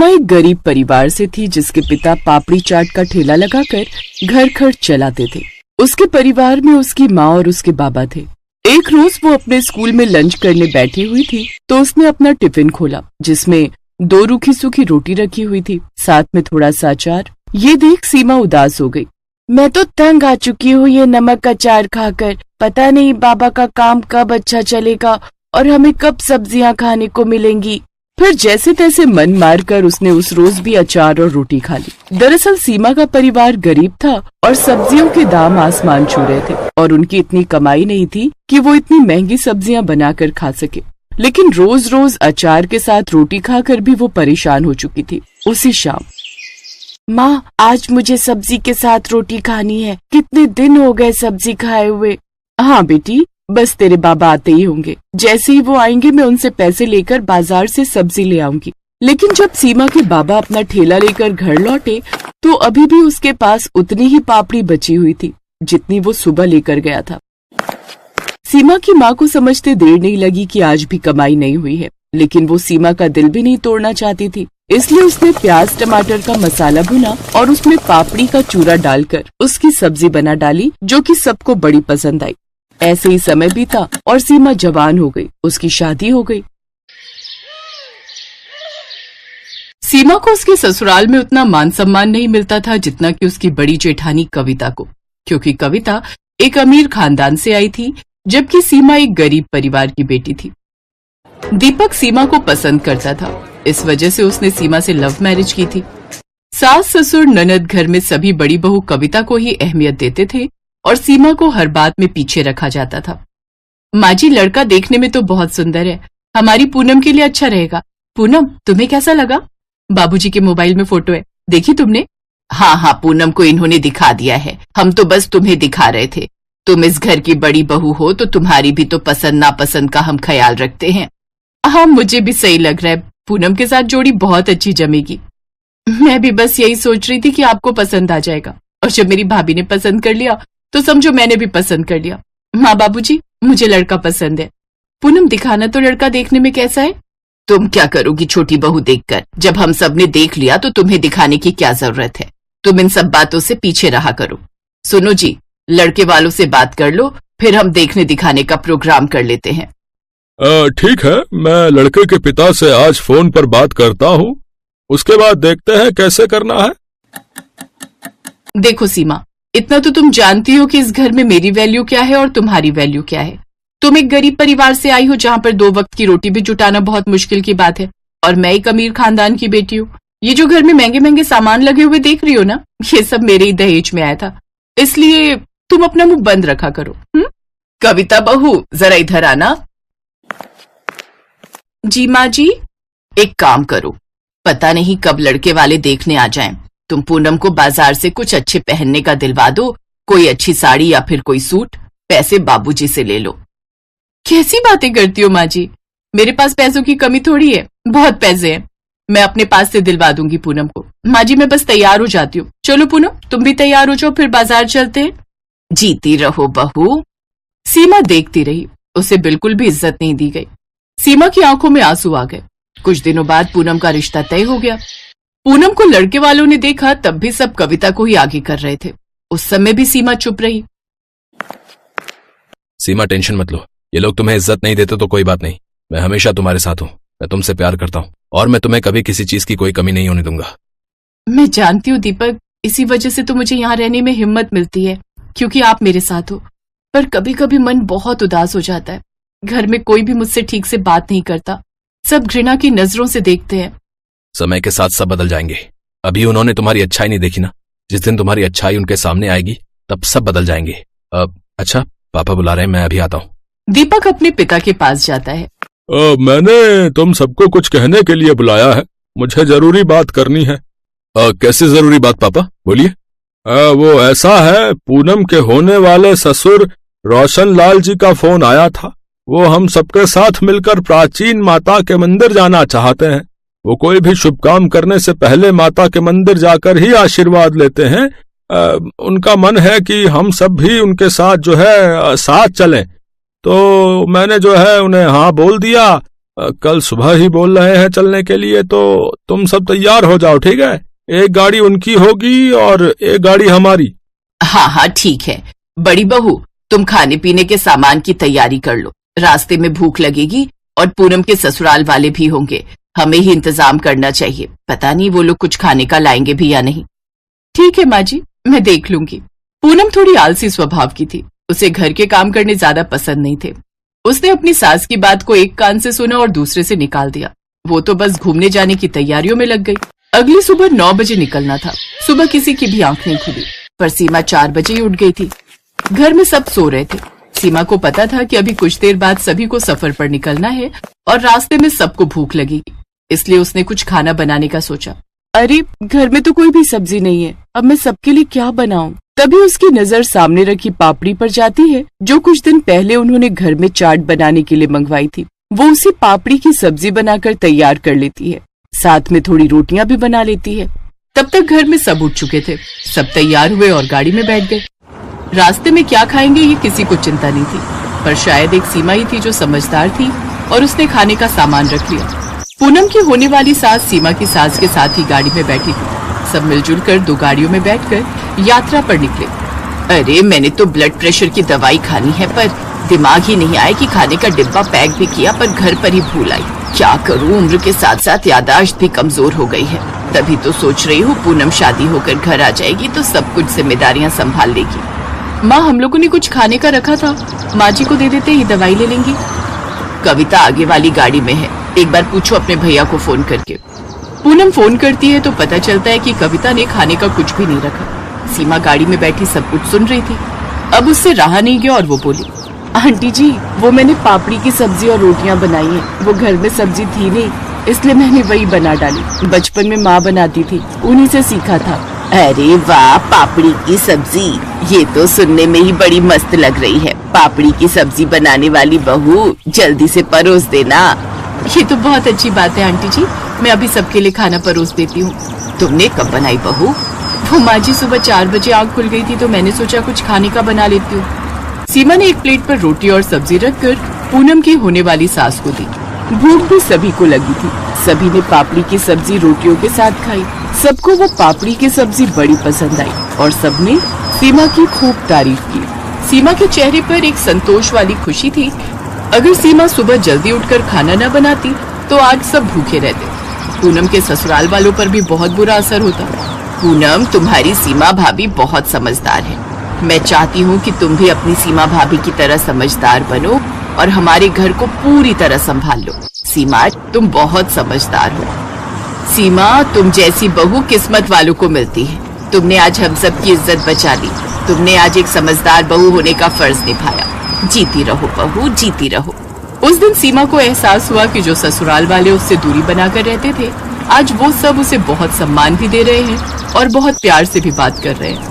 सीमा एक गरीब परिवार से थी जिसके पिता पापड़ी चाट का ठेला लगाकर घर खर्च चलाते थे। उसके परिवार में उसकी माँ और उसके बाबा थे। एक रोज वो अपने स्कूल में लंच करने बैठी हुई थी तो उसने अपना टिफिन खोला जिसमें 2 रूखी सूखी रोटी रखी हुई थी, साथ में थोड़ा सा अचार। ये देख सीमा उदास हो गई। मैं तो तंग आ चुकी हूँ ये नमक अचार खाकर। पता नहीं बाबा का काम कब अच्छा चलेगा और हमें कब सब्जियाँ खाने को मिलेंगी। फिर जैसे तैसे मन मार कर उसने उस रोज भी अचार और रोटी खा ली। दरअसल सीमा का परिवार गरीब था और सब्जियों के दाम आसमान छू रहे थे और उनकी इतनी कमाई नहीं थी कि वो इतनी महंगी सब्जियां बनाकर खा सके। लेकिन रोज रोज अचार के साथ रोटी खाकर भी वो परेशान हो चुकी थी। उसी शाम, माँ आज मुझे सब्जी के साथ रोटी खानी है, कितने दिन हो गए सब्जी खाए हुए। हाँ बेटी, बस तेरे बाबा आते ही होंगे, जैसे ही वो आएंगे मैं उनसे पैसे लेकर बाजार से सब्जी ले आऊंगी। लेकिन जब सीमा के बाबा अपना ठेला लेकर घर लौटे तो अभी भी उसके पास उतनी ही पापड़ी बची हुई थी जितनी वो सुबह लेकर गया था। सीमा की माँ को समझते देर नहीं लगी कि आज भी कमाई नहीं हुई है, लेकिन वो सीमा का दिल भी नहीं तोड़ना चाहती थी। इसलिए उसने प्याज टमाटर का मसाला भुना और उसमें पापड़ी का चूरा डालकर उसकी सब्जी बना डाली जो कि सबको बड़ी पसंद आई। ऐसे ही समय बीता और सीमा जवान हो गई, उसकी शादी हो गई। सीमा को उसके ससुराल में उतना मान सम्मान नहीं मिलता था जितना कि उसकी बड़ी जेठानी कविता को, क्योंकि कविता एक अमीर खानदान से आई थी जबकि सीमा एक गरीब परिवार की बेटी थी। दीपक सीमा को पसंद करता था, इस वजह से उसने सीमा से लव मैरिज की थी। सास ससुर ननद घर में सभी बड़ी बहू कविता को ही अहमियत देते थे और सीमा को हर बात में पीछे रखा जाता था। माँ जी, लड़का देखने में तो बहुत सुंदर है, हमारी पूनम के लिए अच्छा रहेगा। पूनम, तुम्हें कैसा लगा? बाबूजी के मोबाइल में फोटो है, देखी तुमने? हाँ हाँ, पूनम को इन्होंने दिखा दिया है, हम तो बस तुम्हें दिखा रहे थे। तुम इस घर की बड़ी बहू हो तो तुम्हारी भी तो पसंद नापसंद का हम ख्याल रखते हैं। हाँ, मुझे भी सही लग रहा है, पूनम के साथ जोड़ी बहुत अच्छी जमेगी। मैं भी बस यही सोच रही थी कि आपको पसंद आ जाएगा, और जब मेरी भाभी ने पसंद कर लिया तो समझो मैंने भी पसंद कर लिया। माँ बाबूजी, मुझे लड़का पसंद है। पूनम, दिखाना तो लड़का देखने में कैसा है। तुम क्या करोगी छोटी बहू देखकर, जब हम सब ने देख लिया तो तुम्हें दिखाने की क्या जरूरत है। तुम इन सब बातों से पीछे रहा करो। सुनो जी, लड़के वालों से बात कर लो, फिर हम देखने दिखाने का प्रोग्राम कर लेते हैं। ठीक है, मैं लड़के के पिता से आज फोन पर बात करता हूँ, उसके बाद देखते हैं कैसे करना है। देखो सीमा, इतना तो तुम जानती हो कि इस घर में मेरी वैल्यू क्या है और तुम्हारी वैल्यू क्या है। तुम एक गरीब परिवार से आई हो जहाँ पर 2 वक्त की रोटी भी जुटाना बहुत मुश्किल की बात है, और मैं एक अमीर खानदान की बेटी हूँ। ये जो घर में महंगे महंगे सामान लगे हुए देख रही हो ना, ये सब मेरे ही दहेज में आया था, इसलिए तुम अपना मुंह बंद रखा करो। कविता बहू, जरा इधर आना। जी माँ जी। एक काम करो, पता नहीं कब लड़के वाले देखने आ जाएं। तुम पूनम को बाजार से कुछ अच्छे पहनने का दिलवा दो, कोई अच्छी साड़ी या फिर कोई सूट। पैसे बाबूजी से ले लो। कैसी बातें करती हो माँ जी, मेरे पास पैसों की कमी थोड़ी है, बहुत पैसे हैं। मैं अपने पास से दिलवा दूंगी पूनम को। माँ जी, मैं बस तैयार हो जाती हूँ। चलो पूनम, तुम भी तैयार हो जाओ, फिर बाजार चलते हैं। जीती रहो बहू। सीमा देखती रही, उसे बिल्कुल भी इज्जत नहीं दी गई। सीमा की आंखों में आंसू आ गए। कुछ दिनों बाद पूनम का रिश्ता तय हो गया। पूनम को लड़के वालों ने देखा तब भी सब कविता को ही आगे कर रहे थे। उस समय भी सीमा चुप रही। सीमा, टेंशन मत लो, ये लोग तुम्हें इज्जत नहीं देते तो कोई बात नहीं, मैं हमेशा तुम्हारे साथ हूँ। मैं तुमसे प्यार करता हूँ और मैं तुम्हें कभी किसी चीज की कोई कमी नहीं होने दूंगा। मैं जानती हूँ दीपक, इसी वजह से तो मुझे यहाँ रहने में हिम्मत मिलती है, क्योंकि आप मेरे साथ हो। पर कभी कभी मन बहुत उदास हो जाता है। घर में कोई भी मुझसे ठीक से बात नहीं करता, सब घृणा की नजरों से देखते हैं। समय के साथ सब बदल जाएंगे। अभी उन्होंने तुम्हारी अच्छाई नहीं देखी ना, जिस दिन तुम्हारी अच्छाई उनके सामने आएगी तब सब बदल जाएंगे। अच्छा, पापा बुला रहे हैं, मैं अभी आता हूँ। दीपक अपने पिता के पास जाता है। मैंने तुम सबको कुछ कहने के लिए बुलाया है, मुझे जरूरी बात करनी है। कैसे जरूरी बात पापा, बोलिए। वो ऐसा है, पूनम के होने वाले ससुर रोशन लाल जी का फोन आया था। वो हम सबके साथ मिलकर प्राचीन माता के मंदिर जाना चाहते हैं। वो कोई भी शुभ काम करने से पहले माता के मंदिर जाकर ही आशीर्वाद लेते हैं। उनका मन है कि हम सब भी उनके साथ जो है साथ चलें। तो मैंने जो है उन्हें हाँ बोल दिया कल सुबह ही बोल रहे हैं चलने के लिए, तो तुम सब तैयार हो जाओ, ठीक है? एक गाड़ी उनकी होगी और एक गाड़ी हमारी। हाँ हाँ ठीक है। बड़ी बहू, तुम खाने पीने के सामान की तैयारी कर लो, रास्ते में भूख लगेगी और पूनम के ससुराल वाले भी होंगे, हमें ही इंतजाम करना चाहिए, पता नहीं वो लोग कुछ खाने का लाएंगे भी या नहीं। ठीक है माँ जी, मैं देख लूंगी। पूनम थोड़ी आलसी स्वभाव की थी, उसे घर के काम करने ज्यादा पसंद नहीं थे। उसने अपनी सास की बात को एक कान से सुना और दूसरे से निकाल दिया। वो तो बस घूमने जाने की तैयारियों में लग गई। अगली सुबह 9 बजे निकलना था। सुबह किसी की भी आंख नहीं खुली, पर सीमा 4 बजे ही उठ गई थी। घर में सब सो रहे थे। सीमा को पता था कि अभी कुछ देर बाद सभी को सफर पर निकलना है और रास्ते में सबको भूख लगेगी, इसलिए उसने कुछ खाना बनाने का सोचा। अरे घर में तो कोई भी सब्जी नहीं है, अब मैं सबके लिए क्या बनाऊं? तभी उसकी नजर सामने रखी पापड़ी पर जाती है, जो कुछ दिन पहले उन्होंने घर में चाट बनाने के लिए मंगवाई थी। वो उसी पापड़ी की सब्जी बनाकर तैयार कर लेती है, साथ में थोड़ी रोटियां भी बना लेती है। तब तक घर में सब उठ चुके थे। सब तैयार हुए और गाड़ी में बैठ गए। रास्ते में क्या खाएंगे ये किसी को चिंता नहीं थी, पर शायद एक सीमा ही थी जो समझदार थी और उसने खाने का सामान रख लिया। पूनम की होने वाली सास सीमा की सास के साथ ही गाड़ी में बैठी थी। सब मिलजुल कर 2 गाड़ियों में बैठकर यात्रा पर निकले। अरे मैंने तो ब्लड प्रेशर की दवाई खानी है, पर दिमाग ही नहीं आया कि खाने का डिब्बा पैक भी किया, पर घर पर ही भूल आई। क्या करूं, उम्र के साथ साथ याददाश्त भी कमजोर हो गई है। तभी तो सोच रही हूँ पूनम शादी होकर घर आ जाएगी तो सब कुछ जिम्मेदारियां संभाल लेगी। माँ, हम लोगों ने कुछ खाने का रखा था, माँ जी को दे देते ही दवाई ले लेंगी। कविता आगे वाली गाड़ी में है, एक बार पूछो अपने भैया को फोन करके। पूनम फोन करती है तो पता चलता है कि कविता ने खाने का कुछ भी नहीं रखा। सीमा गाड़ी में बैठी सब कुछ सुन रही थी। अब उससे रहा नहीं गया और वो बोली, आंटी जी, वो मैंने पापड़ी की सब्जी और रोटियां बनाई हैं। वो घर में सब्जी थी नहीं, इसलिए मैंने वही बना डाली। बचपन में माँ बनाती थी, उन्हीं से सीखा था। अरे वाह, पापड़ी की सब्जी, ये तो सुनने में ही बड़ी मस्त लग रही है। पापड़ी की सब्जी बनाने वाली बहू, जल्दी से परोस देना। ये तो बहुत अच्छी बात है आंटी जी, मैं अभी सबके लिए खाना परोस देती हूँ। तुमने कब बनाई बहू? वो माँ जी सुबह 4 बजे आँख खुल गई थी तो मैंने सोचा कुछ खाने का बना लेती हूँ। सीमा ने एक प्लेट पर रोटी और सब्जी रखकर पूनम की होने वाली सास को दी। भूख भी सभी को लगी थी। सभी ने पापड़ी की सब्जी रोटियों के साथ खाई। सबको वो पापड़ी की सब्जी बड़ी पसंद आई और सबने सीमा की खूब तारीफ की। सीमा के चेहरे पर एक संतोष वाली खुशी थी। अगर सीमा सुबह जल्दी उठकर खाना न बनाती तो आज सब भूखे रहते। पूनम के ससुराल वालों पर भी बहुत बुरा असर होता। पूनम, तुम्हारी सीमा भाभी बहुत समझदार है। मैं चाहती हूँ कि तुम भी अपनी सीमा भाभी की तरह समझदार बनो और हमारे घर को पूरी तरह संभाल लो। सीमा, तुम बहुत समझदार हो। सीमा, तुम जैसी बहू किस्मत वालों को मिलती है। तुमने आज हम सब की इज्जत बचा ली। तुमने आज एक समझदार बहू होने का फर्ज निभाया। जीती रहो बहू, जीती रहो। उस दिन सीमा को एहसास हुआ कि जो ससुराल वाले उससे दूरी बनाकर रहते थे, आज वो सब उसे बहुत सम्मान भी दे रहे हैं और बहुत प्यार से भी बात कर रहे हैं।